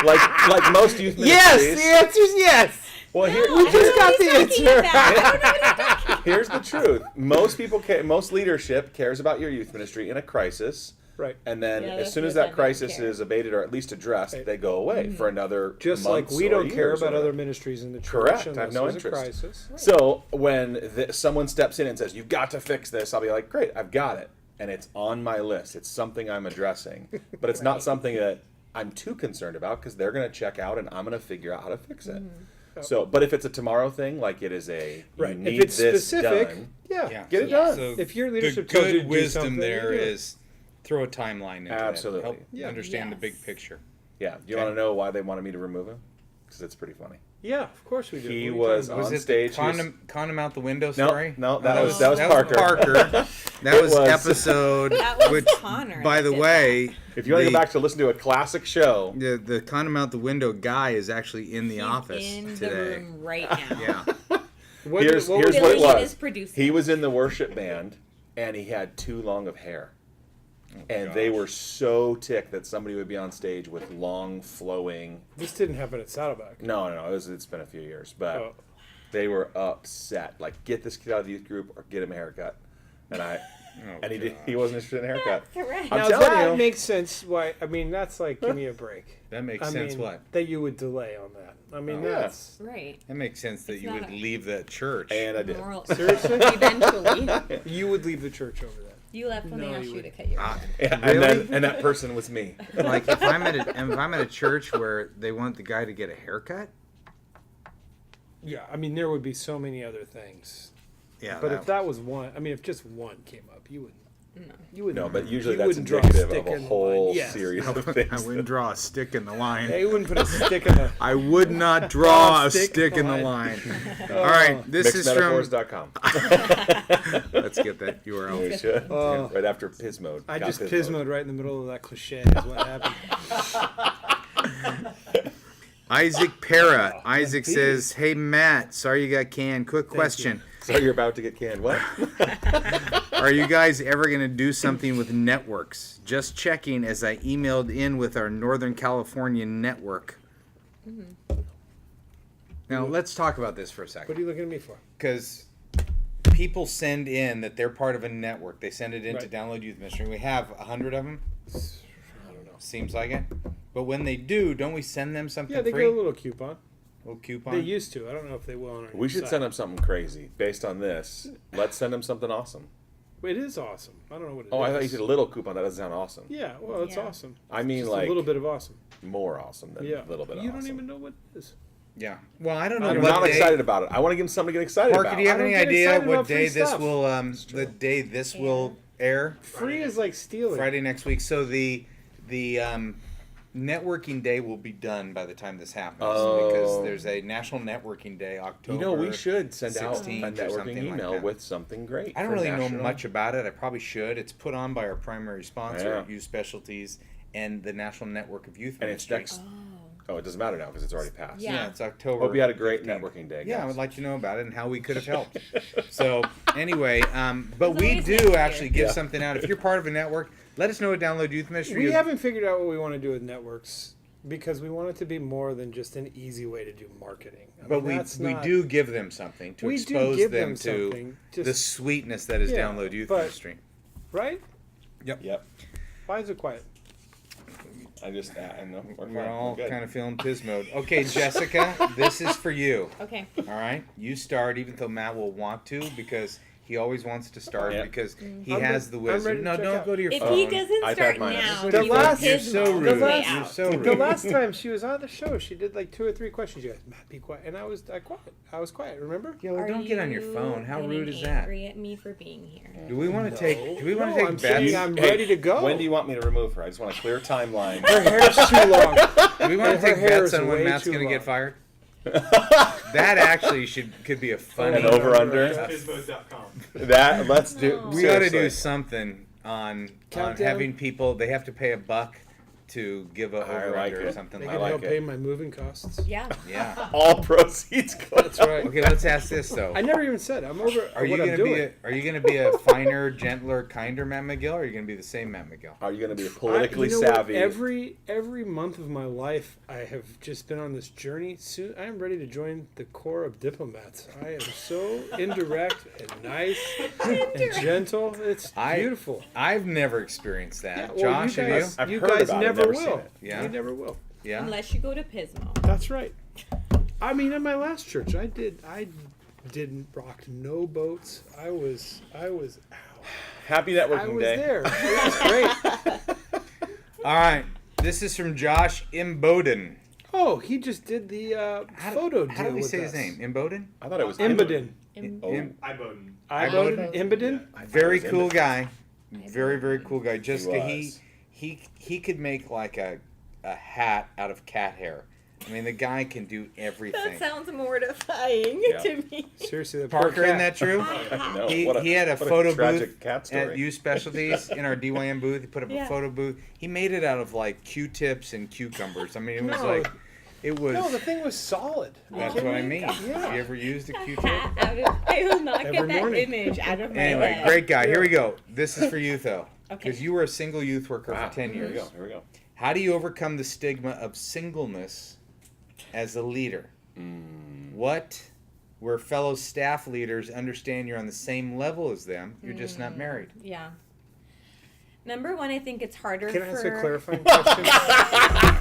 like most youth ministries. yes, the answer's yes. Well, I don't know what he's talking about. I don't know what he's talking about. here's the truth. Most people, most leadership cares about your youth ministry in a crisis. Right. And then Yeah, as that's soon as what that I crisis care. is abated or at least addressed, Right. they go away for another Just like months we or don't care years or about other whatever. ministries in the church. Correct. I have unless no there's interest. a crisis. So when someone steps in and says, you've got to fix this, I'll be like, great, I've got it. And it's on my list. It's something I'm addressing. But it's not something that I'm too concerned about because they're going to check out and I'm going to figure out how to fix it. So, but if it's a tomorrow thing, like it is a you Right. need If it's this specific, done. yeah. Get it done. So If your the leadership tells you good to do wisdom something, there you do it. is throw a timeline into Absolutely. that. Help Yeah. understand the Yes. big picture. Yeah. Do you Okay. want to know why they wanted me to remove him? Because it's pretty funny. Yeah, of course we do. He What are you was talking about? on Was it stage, the he was- condom out the window No, story? no, Oh, that was Parker. That It was was. episode. That was which, Connor by that the did way, If you want to go back to listen to a classic show, the condom out the window guy is actually in the He's office in the today. room right now. Yeah. What, here's what what was it Billy was. is producing. He was in the worship band, and he had too long of hair. And they gosh. were so ticked that somebody would be on stage with long, flowing. This didn't happen at Saddleback. No, it's been a few years, but Oh. they were upset. Like, get this kid out of the youth group or get him a haircut. And he wasn't interested in a haircut. Correct. I'm Now telling that you. makes sense. Why? I mean, that's like give me a break. That makes I sense. mean, What? that you would delay on that. I mean, Oh. that's Right. That makes sense that It's you not would a- leave that church. And I did. Moral. seriously. Eventually, You would leave the church over that. you left when No, they asked you you would- to cut your hair. Yeah, Really? and that person was me. Like if I'm at a church where they want the guy to get a haircut. Yeah, I mean, there would be so many other things. Yeah. But if that was one, I mean, if just one came up, you wouldn't. No. You wouldn't. No, but usually you that's wouldn't draw a indicative stick of a in the whole line. Yes. series of I things. wouldn't draw a stick in the line. Yeah, you wouldn't put a stick in the. I would not draw a stick in the line. All right, this is from. Mixedmetaphors.com. Let's get that URL. You should. Oh. Right after Pismode. I Got just Pismode. pismoed right in the middle of that cliche. Is what happened. Isaac Para. Isaac says, "Hey Matt, sorry you got canned. Quick question: So you're about to get canned. What? Are you guys ever going to do something with networks? Just checking, as I emailed in with our Northern California network." Now let's talk about this for a What second, are you looking at me for? because people send in that they're part of a network. They send it in to Right. Download Youth Ministry. We have 100 of them. I don't know. Seems like it. But when they do, don't we send them something Yeah, they free? get a little coupon. Little coupon. They used to. I don't know if they will on our We new should site. send them something crazy based on this. Let's send them something awesome. It is awesome. I don't know what it is. Oh, I thought you said a little coupon. That doesn't sound awesome. Yeah, well, it's Yeah. awesome. I mean, Just like a little bit of awesome. more awesome than Yeah, a little bit. You awesome. don't even know what it is. Yeah. Well, I don't know I'm what not day. excited about it. I want to give them something to get excited Parker, about. do you have I don't any get idea excited what about free day this stuff. will the day this will air? Free is like stealing. Friday next week. So the networking day will be done by the time this happens Oh. because there's a National Networking Day, October. You know, we should send out a 16th or something networking like email that. with something great. I don't for really know national- much about it. I probably should. It's put on by our primary sponsor, Yeah. Youth Specialties, and the National Network of Youth And it's Ministry. next. Oh, it doesn't matter now because it's already passed. Yeah. Yeah, it's October. Hope you had a great 15th. networking day. Yeah, I guys. would like to know about it and how we could have helped. So anyway, but There's we always do next year. actually give Yeah. something out. If you're part of a network, let us know at Download Youth Ministry. We haven't figured out what we want to do with networks because we want it to be more than just an easy way to do marketing. I But mean, that's we not- do give them something to We do expose give them them to something, the just- sweetness that is Yeah, Download Youth but- Ministry. right. Yep. Why is it quiet? I just. I know. We're all kind of feeling pismode. Okay, Jessica, this is for you. Okay. All right, you start, even though Matt will want to because he always wants to start Yeah. because he I'm has re- the I'm wisdom. ready to No, check don't out. go to your If phone. he doesn't I've start had mine. now, The he last- will You're pismo so on rude. his way last- You're out. so rude. The last time she was on the show, she did like 2 or 3 questions. You guys, Matt, be quiet, and I was quiet. I was quiet. Remember? Yeah, well, Are don't get on your you phone. How getting rude is that? Angry at me for being here. Do we want to take? Do we want to No, take I'm bets? saying I'm ready to go. When do you want me to remove her? I just want a clear timeline. Her hair's too long. Do we want to Her take hair bets is on when way Matt's too going to get long. fired? That actually could be a funny. An over under. Pismode.com. That let's do. We ought to do seriously. something on Countdown? having people. They have to pay $1 to give a I over like under or it. something They like can like help it. pay my moving costs. Yeah. Yeah. All proceeds go. That's right. Okay, let's ask this though. I never even said I'm over. Are you what I'm gonna doing. be? Are you gonna be a finer, gentler, kinder Matt McGill, or are you gonna be the same Matt McGill? Are you going to be politically you know what? savvy? Every month of my life, I have just been on this journey. Soon, I am ready to join the corps of diplomats. I am so indirect and nice and gentle. It's beautiful. I've never experienced that. Well, Josh, you have you? guys, I've you heard guys about it, never never seen will. it. Yeah? You never will. Yeah. Unless you go to Pismo. That's right. I mean, at my last church, I didn't rock no boats. I was Happy networking I was day. there. It was great. All right. This is from Josh Imboden. Oh, he just did the photo deal How do we with say us. his name? Imboden? I thought it was Imboden. Oh, Iboden. Imboden? Very it was cool Imboden. guy. Very, very cool guy. Jessica, was. he could make like a hat out of cat hair. I mean, the guy can do everything. That sounds mortifying Yeah. to me. Seriously, the poor Parker, isn't cat. that true? No, He had a what photo tragic booth cat story. at U Specialties in our DYM booth. He put up a Yeah. photo booth. He made it out of like Q-tips and cucumbers. I mean, it was No. like, it was. No, the thing was solid. That's what I mean. Yeah. You ever used a Q-tip? I will not get Every that morning. image out of my Anyway, head. great guy. Here we go. This is for you, though. Okay. Because you were a single youth worker Wow, for 10 Here we years. go. Here we go. How do you overcome the stigma of singleness as a leader? Where fellow staff leaders understand you're on the same level as them, you're just not married. Yeah. Number one, I think it's harder Can I for. ask a clarifying question?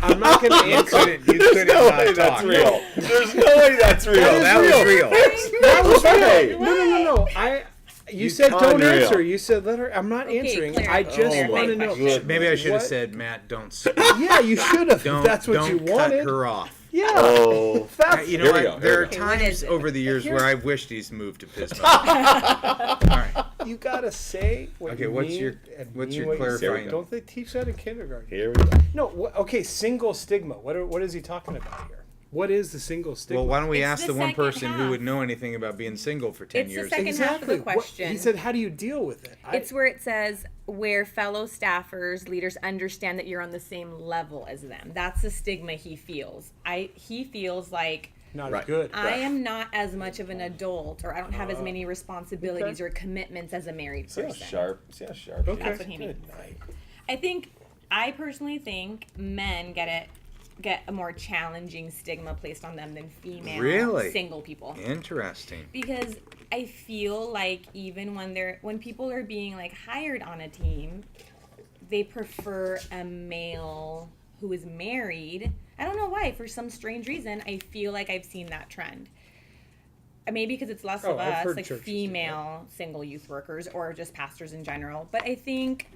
I'm not going to You answer. couldn't No not way talk. that's real. There's no way that's real. That was real. That was Okay. No. You said don't unreal. answer. You said let her. I'm not Okay, answering. Claire. I just Oh want to my know. goodness. Maybe I should have What? said, Matt, don't speak. Yeah, you should have. Don't, That's what don't you cut wanted. her off. Yeah. Oh. That's, You know Here we what? go, here There we are go. Okay, what times is it? over the years Here's- where I've wished he's moved to Pismo. All right. you gotta say what Okay, you what's mean your- and what's mean your what you say. clarifying? Don't they teach that in kindergarten? Here we go. No. Okay, single stigma. What is he talking about here? What is the single stigma? Well, why don't we It's ask the the one second person who half. would know anything about being single for 10 It's the years? second half of the question. He said, "How do you deal with it?" It's where it says where fellow staffers, leaders understand that you're on the same level as them. That's the stigma he feels. He feels like not Right. good. I am not as much of an adult, or I don't have as many responsibilities okay. or commitments as a married See how person. sharp. See how sharp. Okay. That's what he means. I think, I personally think men get a more challenging stigma placed on them than female Really? single people. Interesting. Because I feel like even when people are being like hired on a team, they prefer a male who is married. I don't know why. For some strange reason, I feel like I've seen that trend. Maybe because it's less of I've us, heard like churches do female single youth workers or just pastors in general. But I think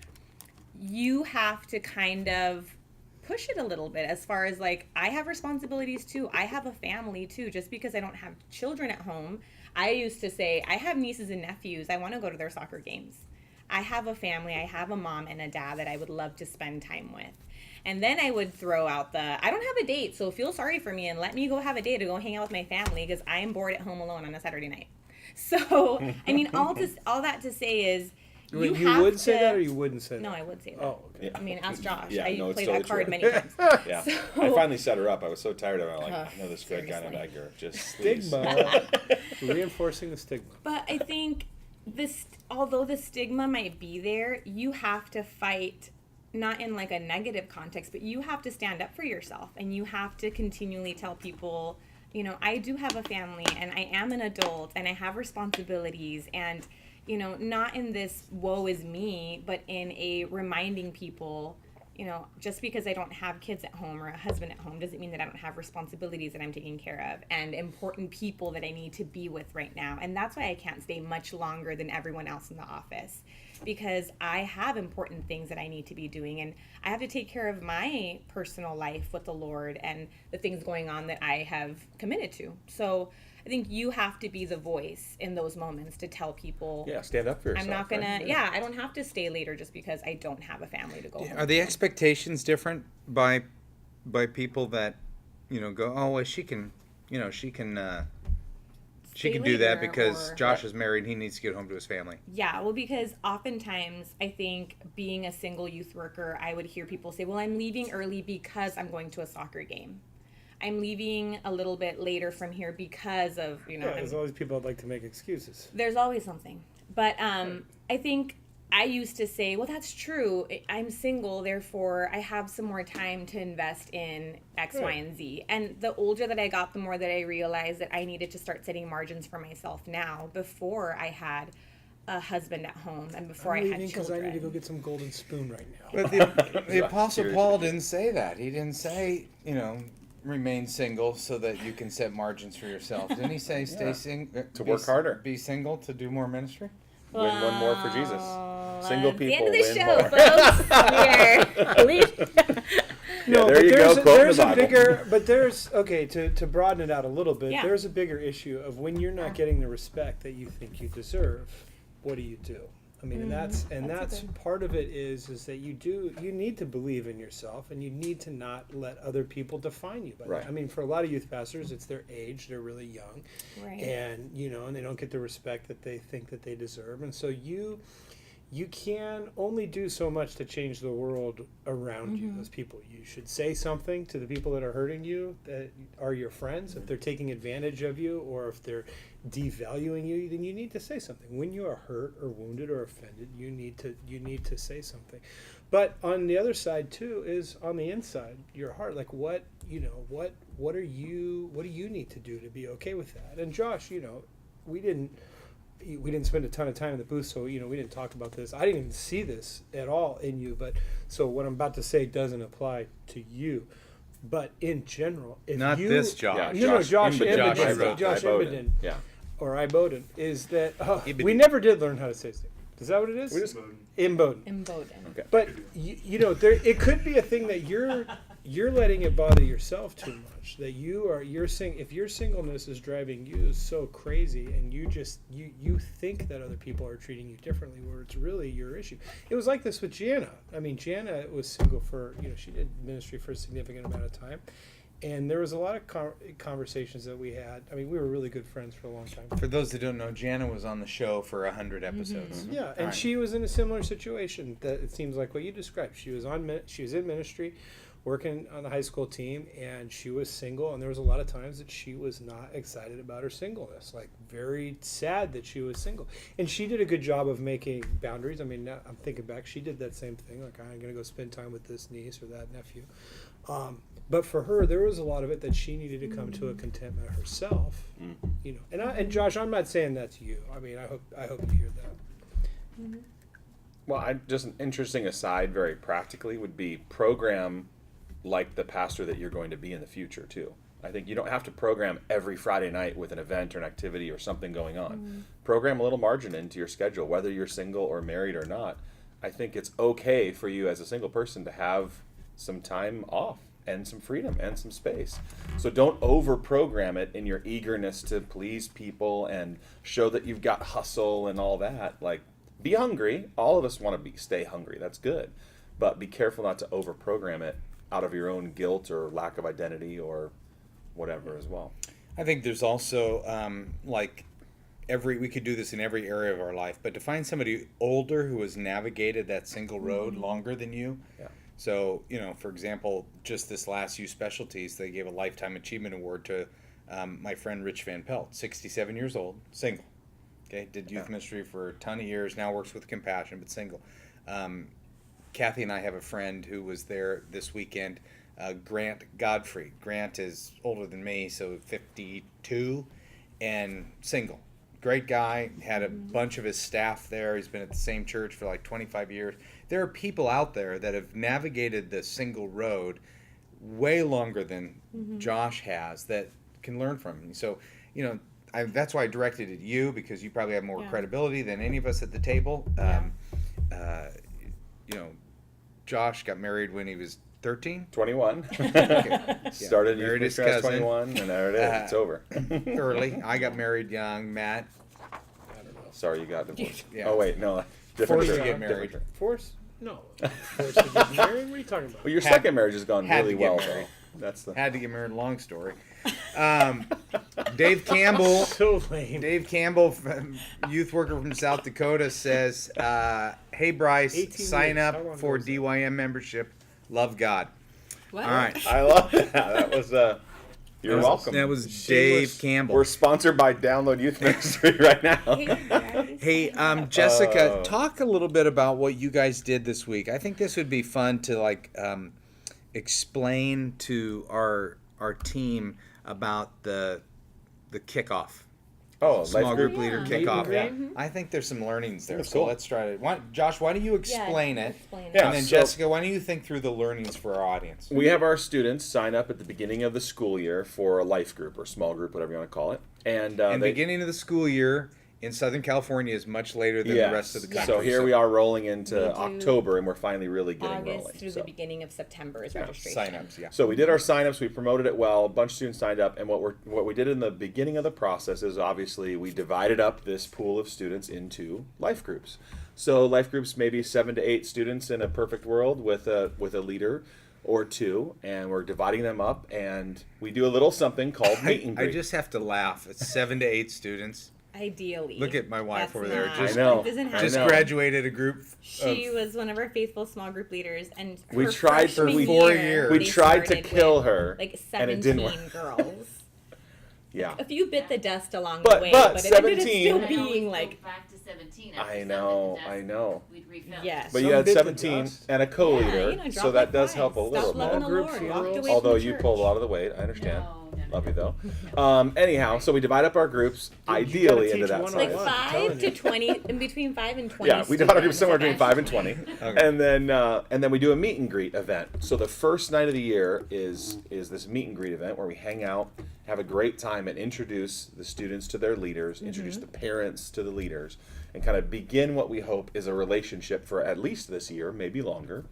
you have to kind of push it a little bit as far as like, I have responsibilities too. I have a family too. Just because I don't have children at home, I used to say, I have nieces and nephews. I want to go to their soccer games. I have a family. I have a mom and a dad that I would love to spend time with. And then I would throw out I don't have a date, so feel sorry for me and let me go have a date to go hang out with my family because I am bored at home alone on a Saturday night. So, I mean, all that to say is, You have would to, say that, or you wouldn't say that? No, I would say that. Oh, okay. I mean, ask Josh. Yeah, I no, it's played totally that card true. many times. Yeah. So- I finally set her up. I was so tired of it. I'm like, Ugh, I know this great guy named seriously. Edgar. Just please. Stigma. Reinforcing the stigma. But I think although the stigma might be there, you have to fight, not in like a negative context, but you have to stand up for yourself and you have to continually tell people, you know, I do have a family and I am an adult and I have responsibilities and, you know, not in this woe is me, but in a reminding people, you know, just because I don't have kids at home or a husband at home doesn't mean that I don't have responsibilities that I'm taking care of and important people that I need to be with right now. And that's why I can't stay much longer than everyone else in the office, because I have important things that I need to be doing and I have to take care of my personal life with the Lord and the things going on that I have committed to. So I think you have to be the voice in those moments to tell people, Yeah, stand up for yourself. I'm not gonna, right? I don't have to stay later just because I don't have a family to go home Are the to. expectations different by people that, you know, go, oh, well, she can do Stay that later because or- Josh is married, he needs to get home to his family. Yeah, well, because oftentimes I think being a single youth worker, I would hear people say, well, I'm leaving early because I'm going to a soccer game. I'm leaving a little bit later from here because of, you know, Yeah, there's always people that like to make excuses. there's always something. But I think I used to say, well, that's true. I'm single, therefore I have some more time to invest in X, Y, and Z. And the older that I got, the more that I realized that I needed to start setting margins for myself now before I had a husband at home and before I had because I children. need to go get some golden spoon right now. But the Apostle Seriously. Paul didn't say that. He didn't say, you know, remain single so that you can set margins for yourself. Didn't he say stay single? To work harder. Be single to do more ministry? Win one more for Jesus. Single That's people the end of the win show, more. folks. We are No, there but you there's quote in the there's a Bible. bigger, but there's okay to broaden it out a little bit. Yeah. There's a bigger issue of when you're not getting the respect that you think you deserve. What do you do? I mean, and that's that's a good- part of it is that you need to believe in yourself, and you need to not let other people define you. Right. I mean, for a lot of youth pastors, it's their age; they're really young, Right. and and they don't get the respect that they think that they deserve, and so you can only do so much to change the world around you. Those people, you should say something to the people that are hurting you, that are your friends. If they're taking advantage of you, or if they're devaluing you, then you need to say something. When you are hurt or wounded or offended, you need to say something. But on the other side too is on the inside, your heart. Like what do you need to do to be okay with that? And Josh, we didn't spend a ton of time in the booth, so we didn't talk about this. I didn't even see this at all in you, but so what I'm about to say doesn't apply to you. But in general, if Not you, this Josh. No, Josh Imbeden. Imbeden. Josh Imbeden. Imbeden. Yeah. Or Iboden, is that Imbeden. we never did learn how to say it. Is that what it is? We just Imboden. Emboldened. But it could be a thing that you're letting it bother yourself too much. That if your singleness is driving you so crazy, and you think that other people are treating you differently, where it's really your issue. It was like this with Jana. I mean, Jana was single for she did ministry for a significant amount of time. And there was a lot of conversations that we had. I mean, we were really good friends for a long time. For those that don't know, Jana was on the show for 100 episodes. Yeah, and Right. she was in a similar situation that it seems like what you described. She was in ministry, working on the high school team, and she was single. And there was a lot of times that she was not excited about her singleness, like very sad that she was single. And she did a good job of making boundaries. I mean, now I'm thinking back, she did that same thing. Like, I'm going to go spend time with this niece or that nephew. But for her, there was a lot of it that she needed to come to a contentment herself, And Josh, I'm not saying that's you. I mean, I hope you hear that. Well, just an interesting aside, very practically, would be program like the pastor that you're going to be in the future too. I think you don't have to program every Friday night with an event or an activity or something going on. Program a little margin into your schedule, whether you're single or married or not. I think it's okay for you as a single person to have some time off and some freedom and some space. So don't over-program it in your eagerness to please people and show that you've got hustle and all that. Like, be hungry. All of us want to stay hungry. That's good. But be careful not to over-program it out of your own guilt or lack of identity or whatever as well. I think there's also we could do this in every area of our life, but to find somebody older who has navigated that single road longer than you. Yeah. So, for example, just this last Youth Specialties, they gave a Lifetime Achievement Award to my friend Rich Van Pelt, 67 years old, single. Okay, did youth ministry for a ton of years, now works with Compassion, but single. Kathy and I have a friend who was there this weekend, Grant Godfrey. Grant is older than me, so 52, and single. Great guy, had a bunch of his staff there. He's been at the same church for like 25 years. There are people out there that have navigated the single road way longer than Josh has that can learn from him. So, that's why I directed it at you, because you probably have more credibility than any of us at the table. Josh got married when he was 13? 21. Okay. Started Married youth his ministry at cousin. 21, and there it is. It's over. Early. I got married young. Matt. Sorry, you got divorced. Yeah. Oh, wait, no. Different Forced to church. get married. Different church. Force? No. Force to get married? What are you talking about? Well, your Had- second marriage has gone had really to get well, married. though. That's the. Had to get married. Long story. Dave Campbell. So lame. Dave Campbell, youth worker from South Dakota, says, "Hey Bryce, 18 sign years. How up long for ago was that? DYM membership. Love God." What? All right. I love that. That was. You're welcome. That was Shameless- Dave Campbell. We're sponsored by Download Youth Ministry right now. Hey, guys. Hey, Jessica, Oh. talk a little bit about what you guys did this week. I think this would be fun to explain to our team about the kickoff. Oh, Small life group group. leader Yeah. kickoff. Yeah. I think there's some learnings there. That's So cool. let's try to. Josh, why don't you explain it? Explain it. Yeah. And then so- Jessica, why don't you think through the learnings for our audience? We have our students sign up at the beginning of the school year for a life group or small group, whatever you want to call it. And And they, beginning of the school year in Southern California is much later than the rest of the country. So here we are rolling into We do October, and we're finally really getting August rolling. through So. the beginning of September is registration. Sign-ups, yeah. So we did our signups, we promoted it well, a bunch of students signed up, and what we did in the beginning of the process is obviously we divided up this pool of students into life groups. So life groups maybe 7 to 8 students in a perfect world with a leader or 2, and we're dividing them up, and we do a little something called meet and greet. I just have to laugh. It's 7 to 8 students. Ideally. Look at my wife That's over there. not- Just, I know. It doesn't I happen. just know. graduated a group. She was one of our faithful small group leaders, and We her tried for freshman 4 year, years. We they tried to started kill with, her, like and it didn't 17 girls. Yeah. A few bit the dust along But- the way, but but it ended up 17 still And I always being go like, back to 17. I After know, seven, I that's- know. We'd refill. yes. But you Some had bit the 17 dust. and a co-leader, drop so like that does flies. help a little Stop loving bit. the Group Lord. funerals. Walked away Although from the you church. pulled a lot of the weight, I understand. No, Love you though. Anyhow, so we divide up our groups, you ideally gotta into teach that one size. Like I'm 5 telling to you. 20, in between 5 and 20. Yeah, we divide our groups students, somewhere like between 5 and 20, Okay. and then we do a meet and greet event. So the first night of the year is this meet and greet event where we hang out, have a great time, and introduce the students to their leaders, introduce the parents to the leaders, and kind of begin what we hope is a relationship for at least this year, maybe longer.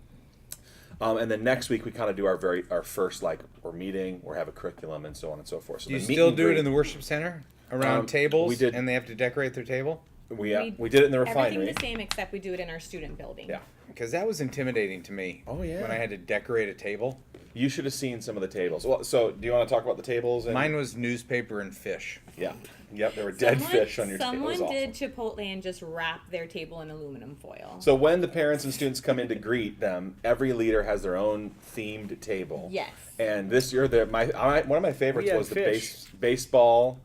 And then next week we kind of do our first, like, we're meeting, we have a curriculum, and so on and so forth. So Do you the meet still and do it greet- in the worship center? Around tables? we did. And they have to decorate their table? We did it in the refinery. Everything the same except we do it in our student building. Yeah. Because that was intimidating to me. Oh, yeah. When I had to decorate a table. You should have seen some of the tables. Well, so do you want to talk about the tables? And, Mine was newspaper and fish. Yeah. Yep, there were dead fish on your table. It was Someone awesome. did Chipotle and just wrap their table in aluminum foil. So when the parents and students come in to greet them, every leader has their own themed table. Yes. And this year, one of my favorites We had was the fish. baseball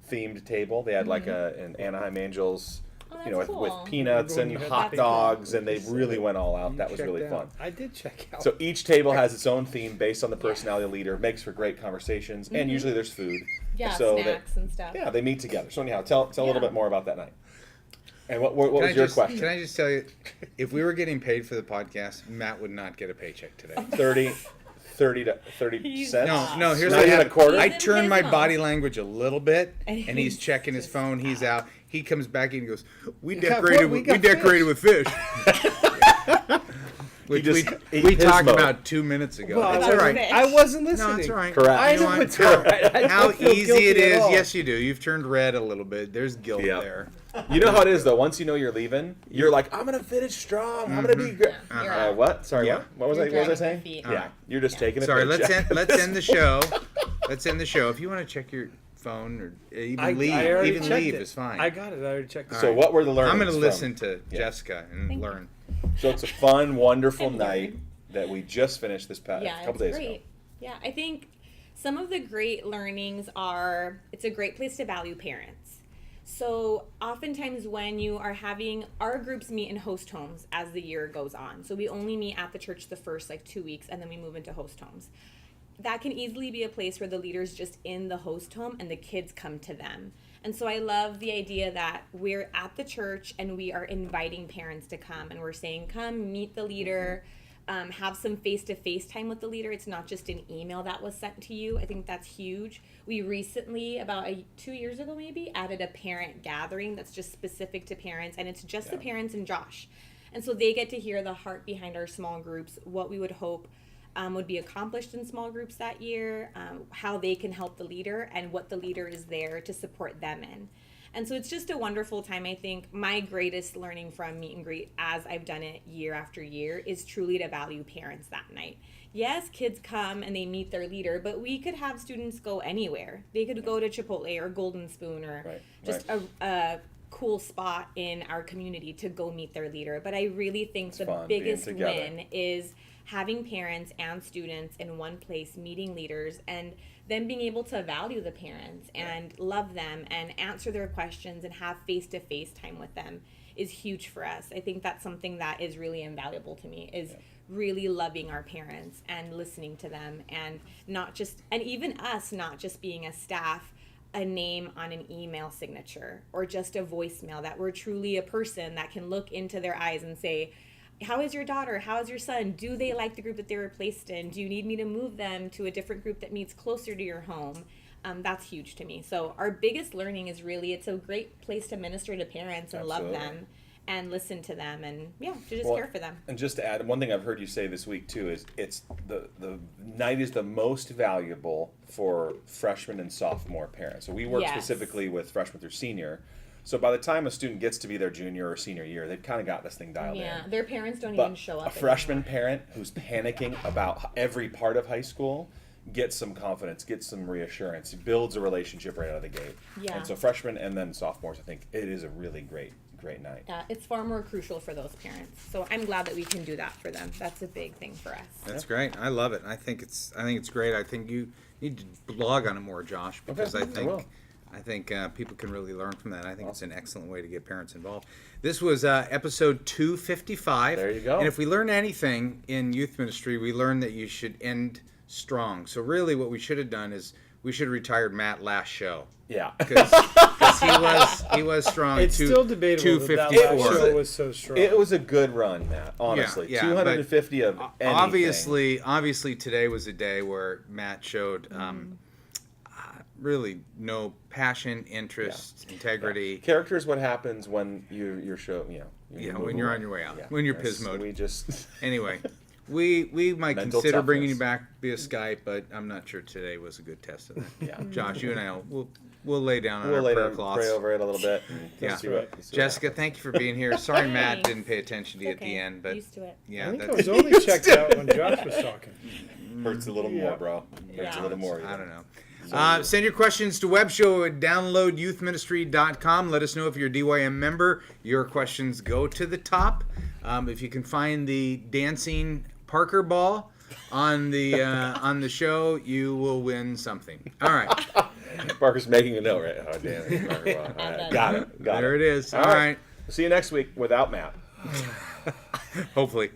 themed table. They had like an Anaheim Angels, Oh, you know, that's with cool. peanuts Remember when and you had hot the dogs, big and they one? really went all out. You That was checked really out. fun. I did check out. So each table has its own theme based on the personality of the leader. Makes for great conversations, and usually there's food. Yeah, so snacks and stuff. Yeah, they meet together. So anyhow, tell a little Yeah. bit more about that night. And what was Can I your just- question? Can I just tell you, if we were getting paid for the podcast, Matt would not get a paycheck today. 30 He's cents? No, here's Not what even a happened. quarter? I He's in turned his my mode. body language a little bit, And and he's he's checking his just phone. He's out. He comes back and he goes, "We got decorated. what? We We got decorated with fish." Which just ate we his talked mode. about 2 minutes ago. Well, It's I all right. wasn't- I wasn't listening. No, it's all right. Correct. I You know know what? it's all right. I How don't feel easy guilty it at is. all. Yes, you do. You've turned red a little bit. There's guilt Yeah. there. You know how it is though. Once you know you're leaving, you're like, I'm gonna finish strong. I'm gonna be great. Yeah, you're out. What? Sorry. Yeah. What was You're I? What was I dragging saying? your feet. Yeah. You're just taking a Sorry. paycheck. Let's end the show. Let's end the show. If you want to check your phone or even leave, I already even checked leave it. is fine. I got it. I already checked it. So what were the learnings? I'm going to from- listen to Yeah. Jessica and Thank you. learn. So it's a fun, wonderful And night learn. that we just finished this past Yeah, couple it's days great. ago. Yeah, I think some of the great learnings are it's a great place to value parents. So oftentimes when you are having our groups meet in host homes as the year goes on. So we only meet at the church the first 2 weeks and then we move into host homes. That can easily be a place where the leader's just in the host home and the kids come to them. And so I love the idea that we're at the church and we are inviting parents to come and we're saying, come meet the leader, have some face-to-face time with the leader. It's not just an email that was sent to you. I think that's huge. We recently, about 2 years ago maybe, added a parent gathering that's just specific to parents, and it's just the parents and Josh. And so they get to hear the heart behind our small groups, what we would hope would be accomplished in small groups that year, how they can help the leader, and what the leader is there to support them in. And so it's just a wonderful time. I think my greatest learning from meet and greet, as I've done it year after year, is truly to value parents that night. Yes, kids come and they meet their leader, but we could have students go anywhere. They could go to Chipotle or Golden Spoon or Right, just a cool spot in our community to go meet their leader. But I really think the fun being biggest together. win is having parents and students in one place, meeting leaders, and then being able to value the parents and love them and answer their questions and have face-to-face time with them is huge for us. I think that's something that is really invaluable to me, is really loving our parents and listening to them, and not just, and even us not just being a staff, a name on an email signature or just a voicemail, that we're truly a person that can look into their eyes and say, how is your daughter? How is your son? Do they like the group that they were placed in? Do you need me to move them to a different group that meets closer to your home? that's huge to me. So our biggest learning is really, it's a great place to minister to parents and Absolutely. love them and listen to them and to just Well, care for them. And just to add, one thing I've heard you say this week too is it's the night is the most valuable for freshman and sophomore parents. So we work Yes. specifically with freshman through senior. So by the time a student gets to be their junior or senior year, they've kind of got this thing dialed Yeah, in. their parents don't But even show up. a freshman anymore. parent who's panicking about every part of high school gets some confidence, gets some reassurance, builds a relationship right out of the gate. Yeah. And so freshmen and then sophomores, I think it is a really great night. Yeah, it's far more crucial for those parents. So I'm glad that we can do that for them. That's a big thing for us. That's great. I love it. I think it's great. I think you need to blog on it more, Josh, because Okay, I will. I think people can really learn from that. I think it's an excellent way to get parents involved. This was episode 255. There you go. And if we learn anything in youth ministry, we learn that you should end strong. So really what we should have done is we should have retired Matt last show. Yeah. Because he was strong. It's still debatable that that 254. last show was so strong. It was a good run, Matt. Honestly, Yeah, 250 of anything. Obviously, today was a day where Matt showed really no passion, interest, integrity. Character is what happens when you're show. When you're on your way out, when you're piss mode. We just Anyway, we might Mental consider bringing you toughness. back via Skype, but I'm not sure today was a good test of that. Yeah. Josh, you and I we'll lay down on we'll our lay prayer down, cloths. pray over it a little bit. And Yeah. see what Jessica, thank you for being here. Sorry, Matt Thanks. didn't pay attention to you at the Okay, end, but used to it. yeah, I think I that's, was only checked out when Josh was talking. hurts a little more, bro. Hurts a Yeah. little more. I don't know. Send your questions to webshow at downloadyouthministry.com. Let us know if you're a DYM member. Your questions go to the top. If you can find the dancing Parker ball on the show, you will win something. All right. Parker's making a note, right? Oh, damn it. Parker, well, all right. Got it. There it is. All All right. right. See you next week without Matt. Hopefully.